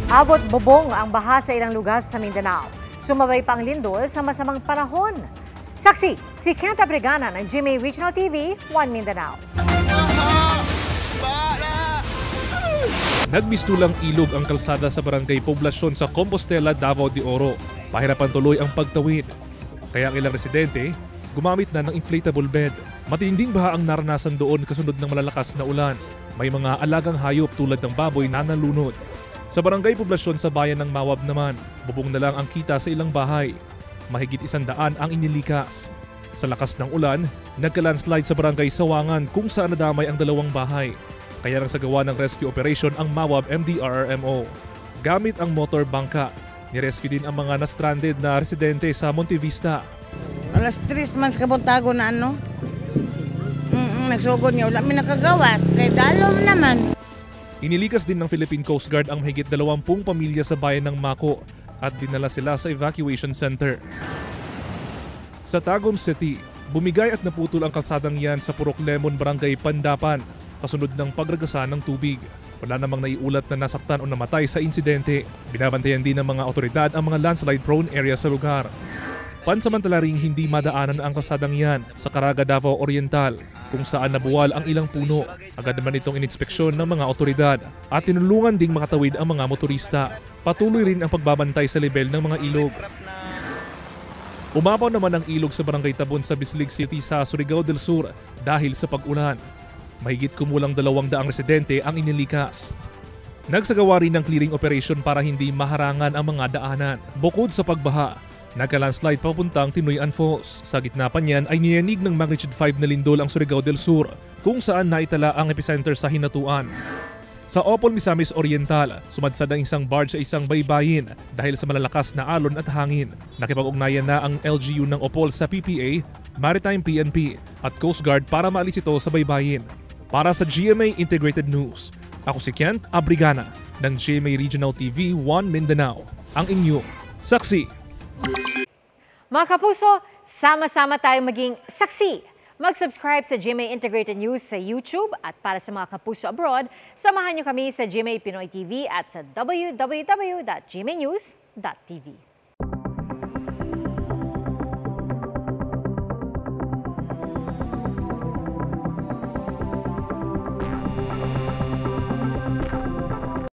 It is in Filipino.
Abot bubong ang baha sa ilang lugar sa Mindanao. Sumabay pa ang lindol sa masamang panahon. Saksi, si Kent Abrigana ng GMA Regional TV, 1 Mindanao. Nagmistulang ilog ang kalsada sa barangay Poblasyon sa Compostela, Davao de Oro. Pahirapan tuloy ang pagtawid. Kaya ang ilang residente gumamit na ng inflatable bed. Matinding baha ang naranasan doon kasunod ng malalakas na ulan. May mga alagang hayop tulad ng baboy na nalunod. Sa barangay Poblasyon sa bayan ng Mawab naman, bubong na lang ang kita sa ilang bahay. Mahigit 100 ang inilikas. Sa lakas ng ulan, nagka-landslide sa barangay Sawangan kung saan nadamay ang 2 bahay. Kaya nang sagawa ng rescue operation ang Mawab MDRRMO. Gamit ang motor bangka, nirescue din ang mga na-stranded na residente sa Monte Vista. Alas 3 man kabuntago na ano. Nagsugod niya, wala may nakagawas. Kaya dalom naman. Inilikas din ng Philippine Coast Guard ang mahigit 20 pamilya sa bayan ng Mako at dinala sila sa evacuation center. Sa Tagum City, bumigay at naputol ang kalsadang yan sa Purok Lemon, Barangay Pandapan, kasunod ng pagragasa ng tubig. Wala namang naiulat na nasaktan o namatay sa insidente. Binabantayan din ng mga otoridad ang mga landslide-prone area sa lugar. Pansamantala ring hindi madaanan ang kalsadang yan sa Caraga, Davao Oriental, kung saan nabuwal ang ilang puno. Agad naman itong inspeksyon ng mga otoridad at tinulungan ding makatawid ang mga motorista. Patuloy rin ang pagbabantay sa level ng mga ilog. Umapaw naman ang ilog sa Barangay Tabon sa Bislig City sa Surigao del Sur dahil sa pag-ulan. Mahigit kumulang 200 residente ang inilikas. Nagsagawa rin ng clearing operation para hindi maharangan ang mga daanan. Bukod sa pagbaha, nagka-landslide papuntang Tinoyan Falls. Sa gitna pa niyan ay niyanig ng magnitude 5 na lindol ang Surigao del Sur, kung saan naitala ang epicenter sa Hinatuan. Sa Opol, Misamis Oriental, sumadsad ang isang barge sa isang baybayin dahil sa malalakas na alon at hangin. Nakipag-ugnayan na ang LGU ng Opol sa PPA, Maritime PNP at Coast Guard para maalis ito sa baybayin. Para sa GMA Integrated News, ako si Kent Abrigana ng GMA Regional TV 1 Mindanao, ang inyong saksi. Mga kapuso, sama-sama tayong maging saksi. Mag-subscribe sa GMA Integrated News sa YouTube at para sa mga kapuso abroad, samahan niyo kami sa GMA Pinoy TV at sa www.gmanews.tv.